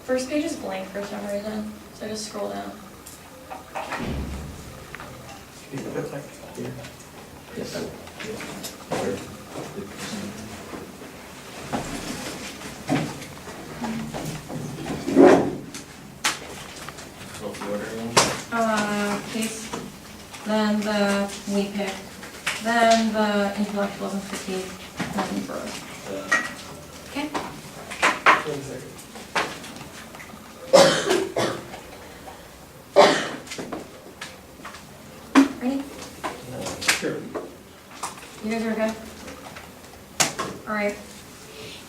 First page is blank for some reason, so just scroll down. Case, then the we pick, then the intellectualism critique, then growth. Okay? 1 second. Ready? Sure. You guys are okay? Alright.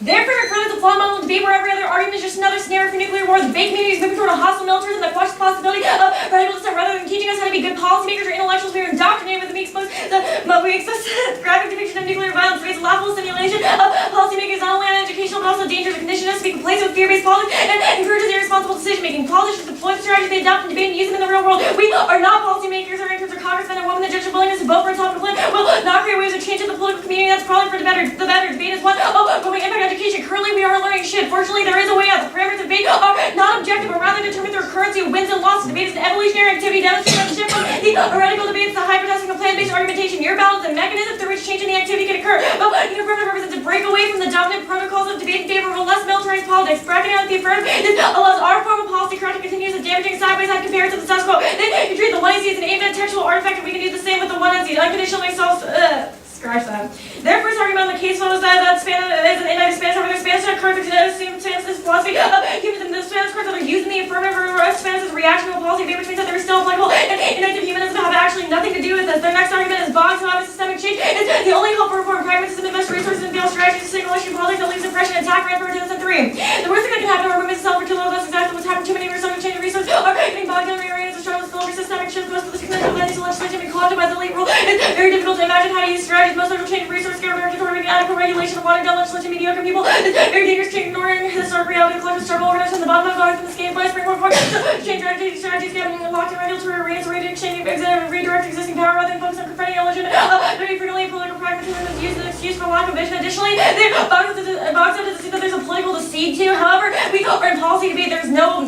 Therefore, it furthers the flawed model of debate where every other argument is just another scenario for nuclear war. The debate community is moving toward a hostile militarism that questions the possibility of radical dissent rather than teaching us how to be good policymakers or intellectuals. We are indoctrinated with the we expose graphic depiction of nuclear violence, raise laughable simulation of policymakers not only uneducational but also dangerous to condition us to be complacent with fear-based politics and encourages irresponsible decision-making. Politicians deploy the strategies they adopt and debate and use them in the real world. We are not policymakers or interns or congressmen or women that judge the willingness to vote for a topic plan will not create waves of change in the political community. That's probably for the better. The better debate is one. When we impact education. Currently, we are learning shit. Fortunately, there is a way out. The parameters of debate are not objective, but rather determined through currency of wins and losses. Debate is an evolutionary activity demonstrated by the shift from the heretical debates to hyper-testing of plan-based argumentation. Your battle is the mechanism through which change in the activity can occur. Uniformity represents a break away from the dominant protocols of debate in favor of a less militarized politics. Bracketing out the affirmative, this allows our form of policy correct to continue as a damaging side-by-side comparison to the status quo. Then you treat the one NC as an aimed textual artifact, and we can do the same with the one NC. Unconditionally solves. Scratch that. Their first argument on the case was that Spanish is an inactive Spanish over their Spanish cards Spanish philosophy humanism. The Spanish cards that are used in the affirmative Spanish as reaction to a policy which means that they're still applicable and inactive humanism have actually nothing to do with this. Their next argument is Boggs and systemic change is the only hope for reform. Pragmatism invests resources in failed strategies to single issue politics that leaves impression and attack ran for 2003. The worst thing that can happen to our movement itself for too long. That's exactly what's happened. Too many resources change of resources are getting bogged down and rearranged to struggle with systemic shifts. Most of this conventional legislation legislation being co-opted by the elite rule. It's very difficult to imagine how to use strategies. Most social change of resources scare American government adequate regulation of watered down legislation mediocre people. It's very dangerous to ignoring historic reality of collective struggle organized from the bottom of the from the scale by Springboard for change strategies getting locked in regulatory arenas ready to exchange redirect existing power rather than focus on confronting illegitimate very frequently political pragmatism is used as an excuse for lack of vision. Additionally, Box up to see that there's a political deceit too. However, we are in policy debate, there's no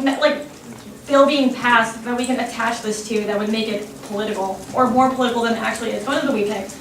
bill being passed that we can attach this to that would make it political or more political than it actually is. Go to the we picked.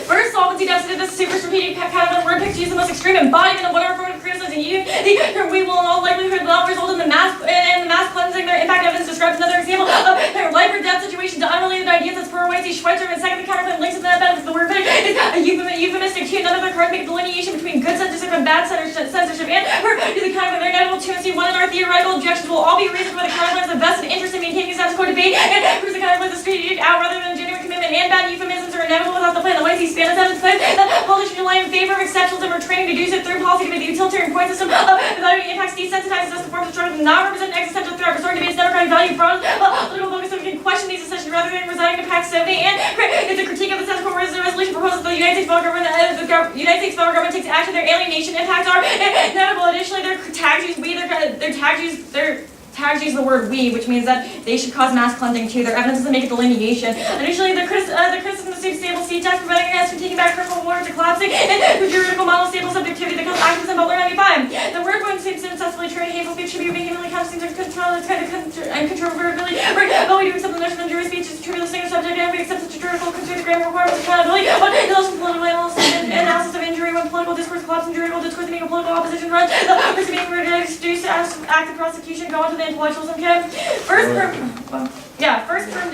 First, solvency deficit is a super strategic kind of word pick to use the most extreme embodiment of whatever form of criticism you the term we will in all likelihood not result in the mass cleansing. Their impact evidence describes another example of their life or death situation to unrelated ideas as per Wayzata, Schweitzer, and second the counterclaim links to that benefits. The word pick is a euphemistic too. None of their cards make a delineation between good censorship and bad censorship and to the kind of their inevitable 2 one and our theoretical objections will all be reasoned by the counterclaims of vested interest in maintaining the status quo debate and proves the counterclaims of strategic out rather than genuine commitment and bad euphemisms are inevitable without the plan. The Wayzata Spanish evidence claims that politicians rely in favor of exceptionalism or training to do so through policy debate. The utilitarian point system of evaluating impacts desensitizes us to forms of struggle to not represent an existential threat. Restoring debate's democratic value broadens political focus so we can question these assumptions rather than resigning to Pact 70 and it's a critique of the status quo resolution proposals that the United States federal government takes action. Their alienation impacts are inevitable. Additionally, their tags use the word we, which means that they should cause mass cleansing too. Their evidence doesn't make a delineation. Additionally, the criticism of stable C-tags preventing us from taking back critical water to collapsing and the juridical model of stable subjectivity that comes activism in Butler 95. The word going seems to successfully turn hateful speech should be vehemently counted things are uncontrollability. But we do accept the notion that jury speech is trivial single subject and we accept such a juridical constraint the grammar requirements of accountability. But it also political analysis of injury when political discourse collapses and juridical discourse being a political opposition runs. The person being reduced to active prosecution go on to the intellectualism camp. First firm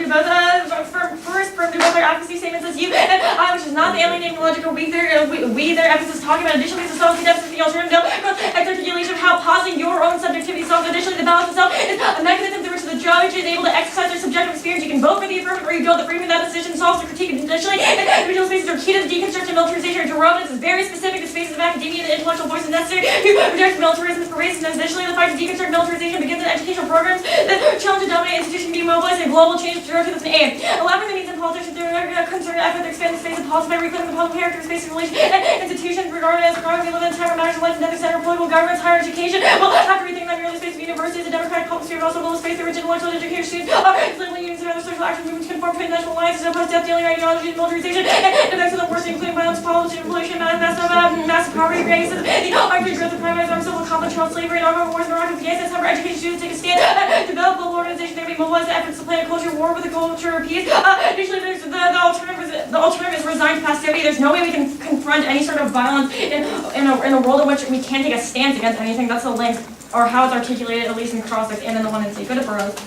do both their advocacy statements as you and I, which is not the alienating logical we their emphasis talking about. Additionally, the solvency deficit, the alternative articulation of how pausing your own subjectivity solves. Additionally, the balance itself is a mechanism through which the judge is able to exercise their subjective experience. You can vote for the affirmative or you go the freedom that decision solves the critique. Additionally, individual spaces are key to the deconstruction of militarization. Derivatives is very specific to spaces of academia and the intellectual voice is necessary to reject militarism's pervasiveness. Additionally, the fight to deconstruct militarization begins in educational programs that challenge a dominant institution being mobilized and global change to with an aim. Elaborating the needs and politicians through a concerted effort to expand the space of policy by reclaiming the public character space of relation and institutions regarded as growing. We live in a time where matters of life and death center political governments, higher education. Well, after we think that merely space of universities, a democratic public sphere, but also global space, the rich intellectual education students are politically unions other social action movements conform to international alliances and oppose death dealing ideologies, militarization, and effects of the worst, including violence, pollution, massive poverty, racism, the armed growth of privatized armed civil conflict, child slavery, and armed wars in Iraq and Afghanistan, summer education students take a stand, develop global organization, they mobilize the efforts to plan a culture war with a culture of peace. Additionally, there's the alternative is resigned to passivity. There's no way we can confront any sort of violence in a world in which we can't take a stance against anything. That's the link, or how it's articulated, at least in Crossix and in the one in C. Go to Burroughs.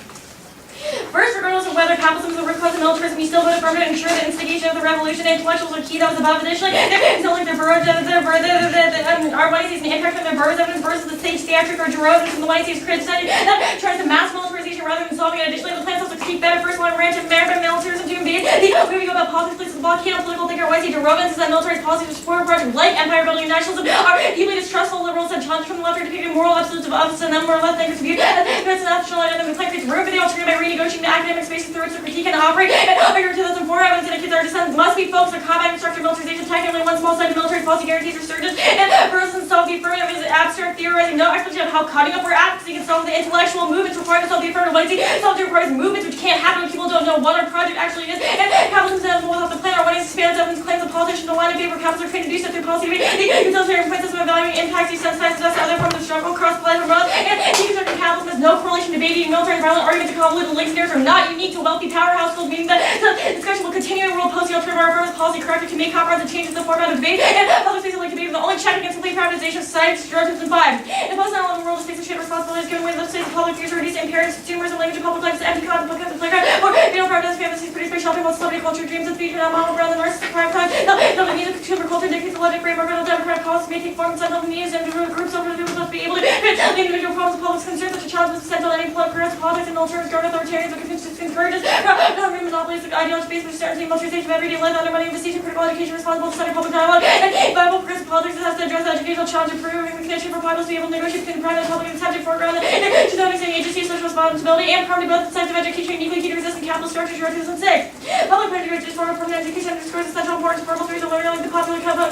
First, regardless of whether capitalism is a root cause of militarism, we still voted for it to ensure the instigation of the revolution. Intellectuals are key. That was above. Additionally, it's not like the Burroughs, our white sees an impact on the Burroughs evidence versus the stage theatric or Jerome, and the white sees criticizing that tries to mass militarization rather than solving it. Additionally, the plan also critique better first one ranch of American militarism to invade. When we go about politics, places, the volcano, political thinker, white sees Jerome says that military policies to support projects like empire building and nationalism are deeply distrustful. Liberals and challenges from the left are depicting moral absolutes of us, and then more left thinkers view that's an national item. The plan creates room for the alternative by renegotiating the academic spaces through which to critique and operate. And under 2004, evidence indicates our descent must be focused on combating structured militarization. Technically, one small side of military policy guarantees resurgence. And Burroughs himself, the affirmative is abstract theorizing, no explanation of how cutting up we're at, because he can solve the intellectual movements required to solve the affirmative. When he solves the requires movements which can't happen when people don't know what our project actually is. And capitalism says will have the plan, or when he expands evidence claims of politicians to line in favor of capitalism are trained to do so through policy. The utilitarian point system evaluating impacts, he sensitizes us to other forms of struggle, cross-apply from both. And he constructing capitalism has no correlation to baby military violent arguments and convoluted links and are not unique to wealthy power households, meaning that the discussion will continue in world post the alternative our policy corrected to make comprehensive changes in the format of debate. And public spaces like debate are the only check against complete privatization of society, stereotypes, and vibes. In post-9/11 world, the states of shared responsibilities given away to the states of public future, reduce impaired consumers and language of public life to empty content, and playground, or privatized fantasies produced by shopping while celebrity culture dreams of the future, not model around the narcissistic prime time. No, the music consumer culture dictates the logic framework of the democratic policy may take form in some of the needs and groups over the people must be able to fit the individual problems of public concern, such as challenges essential to any political politics and alternatives government authoritarians or encourages government monopolies ideology based on certainty, militarization of everyday life, undermining investigation, critical education, responsible to study public dialogue, and viable progressive politics that has to address the educational challenge of improving the connection for pilots to be able to negotiate between the private and public and subject foreground, and to noticing agency, social responsibility, and permanent both sides of education uniquely key to resistant capital structures, year 2006. Public pedagogy is form of permanent education underscores essential importance of formal theories of learning, like the popular counterpart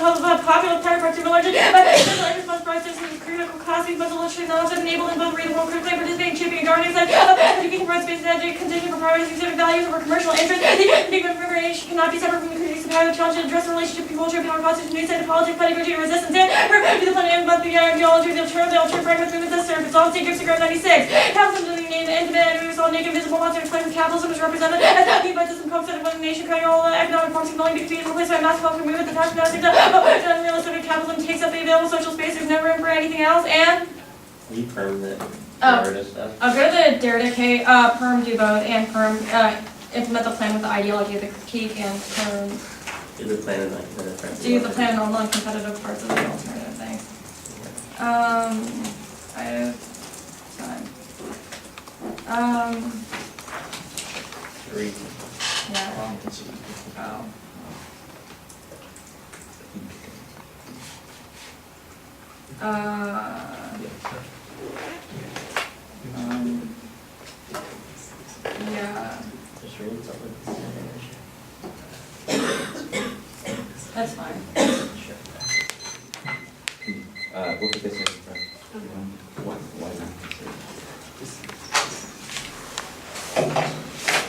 to knowledge, but social response process is critical classes, but illustrating knowledge that enable them both read the world critically and participate in shaping and governing education provides space and education condition for priority specific values over commercial interests. The big information cannot be separate from the critiques of how the challenge to address the relationship between culture, power, constitution, new side of politics, pedagogy, and resistance, and to the planning about the ideology, the alternative fragment movement that serves. It's all take Instagram 96. Capitalism is the intimate enemy of all naked, visible monster explains that capitalism is represented as the by system concept of nation cutting all economic forms signaling to be replaced by mass culture movement. The task now is unrealistic. Capitalism takes up the available social space. There's no room for anything else. And We permanent Oh. stuff. I'll go to the Derrida perm do both, and perm implement the plan with the ideology of the critique, and perm Do the plan and like the do the plan on non-competitive parts of the alternative thing. I have time. Three. Yeah, well, oh. Yeah, Just read something. that's fine. Sure. What could this is why not consider?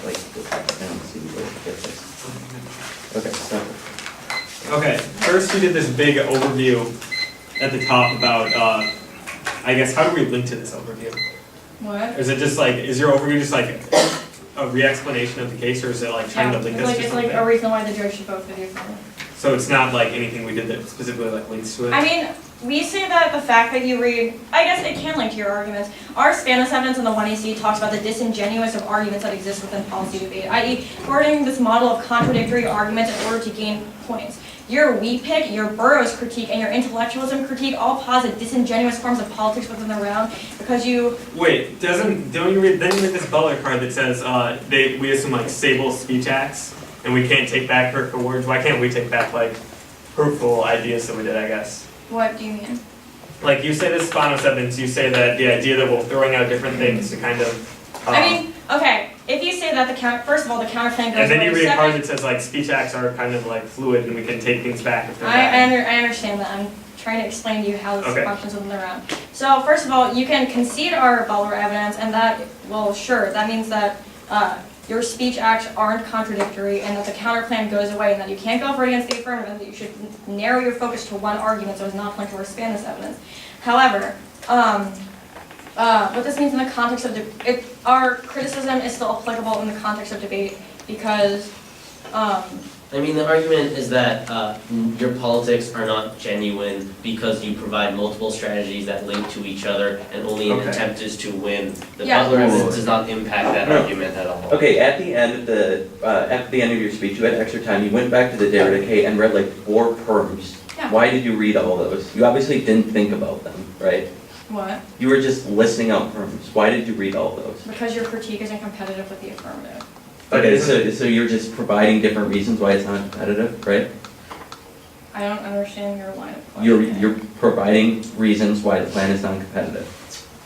Like, I don't see where to get this. Okay, so, Okay, first we did this big overview at the top about, I guess, how do we link to this overview? What? Is it just like, is your overview just like a re-explanation of the case, or is it like trying to link us to it's something? like a reason why the judge should vote for the affirmative. So it's not like anything we did that specifically like links to it? I mean, we say that the fact that you read, I guess it can link to your arguments. Our Spanish evidence in the 1AC talks about the disingenuous of arguments that exist within policy debate, i.e. forwarding this model of contradictory arguments in order to gain points. Your we pick, your Burroughs critique, and your intellectualism critique all posit disingenuous forms of politics within the realm because you... Wait, then you read this Butler card that says we assume like stable speech acts, and we can't take back hurtful words. Why can't we take back like hurtful ideas that we did, I guess? What do you mean? Like you say this Spanos evidence, you say that the idea that we're throwing out different things to kind of... I mean, okay, if you say that first of all, the counterclaim goes... And then you away. read a card Second, that says like speech acts are kind of like fluid and we can take things back if they're I bad. understand that. I'm trying to explain to you how this Okay. functions within the realm. So first of all, you can concede our Butler evidence, and that, well, sure, that means that your speech acts aren't contradictory, and that the counterclaim goes away, and that you can't go for it against the affirmative, and that you should narrow your focus to one argument so as not to expand this evidence. However, what this means in the context of our criticism is still applicable in the context of debate because. I mean, the argument is that your politics are not genuine because you provide multiple strategies that link to each other and only an Okay. attempt is to win. The Yeah. Butler evidence does not impact that No. argument at all. Okay, at the end of your speech, you had extra time, you went back to the Derrida K and read like 4 perms. Yeah. Why did you read all those? You obviously didn't think about them, right? What? You were just listing out perms. Why did you read all those? Because your critique isn't competitive with the affirmative. But Okay, isn't- so you're just providing different reasons why it's not competitive, right? I don't understand your line of questioning. You're providing reasons why the plan is non-competitive.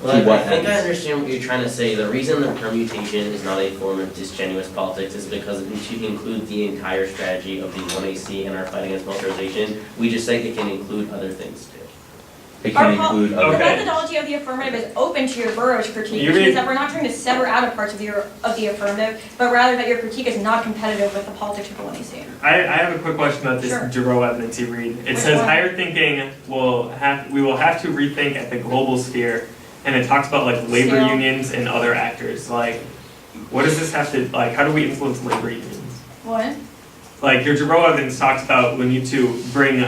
Well, To what I think I ends? understand what you're trying to say. The reason the permutation is not a form of disingenuous politics is because it includes the entire strategy of the 1AC and our fight against militarization. We just say it can include other things too. It can Our include The other Okay. things. methodology of the affirmative is open to your Burroughs critique, You which means mean- that we're not trying to sever out of parts of the affirmative, but rather that your critique is not competitive with the politics of the 1AC. I have a quick question about this Sure. Giroux evidence you read. It Which says one? higher thinking we will have to rethink at the global sphere, and it talks about like labor Scale. unions and other actors. Like, what does this have to, like, how do we influence labor unions? What? Like, your Giroux evidence talks about we need to bring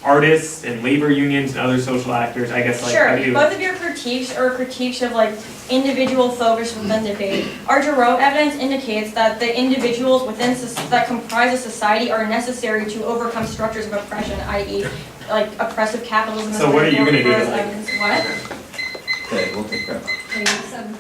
artists and labor unions and other social actors, I guess, like, how do Sure, you? both of your critiques are critiques of like individual focus within debate. Our Giroux evidence indicates that the individuals within that comprise a society are necessary to overcome structures of oppression, i.e. like oppressive capitalism. So what are you gonna do to, Burroughs like- evidence. What? Okay, we'll take that. Okay, 7.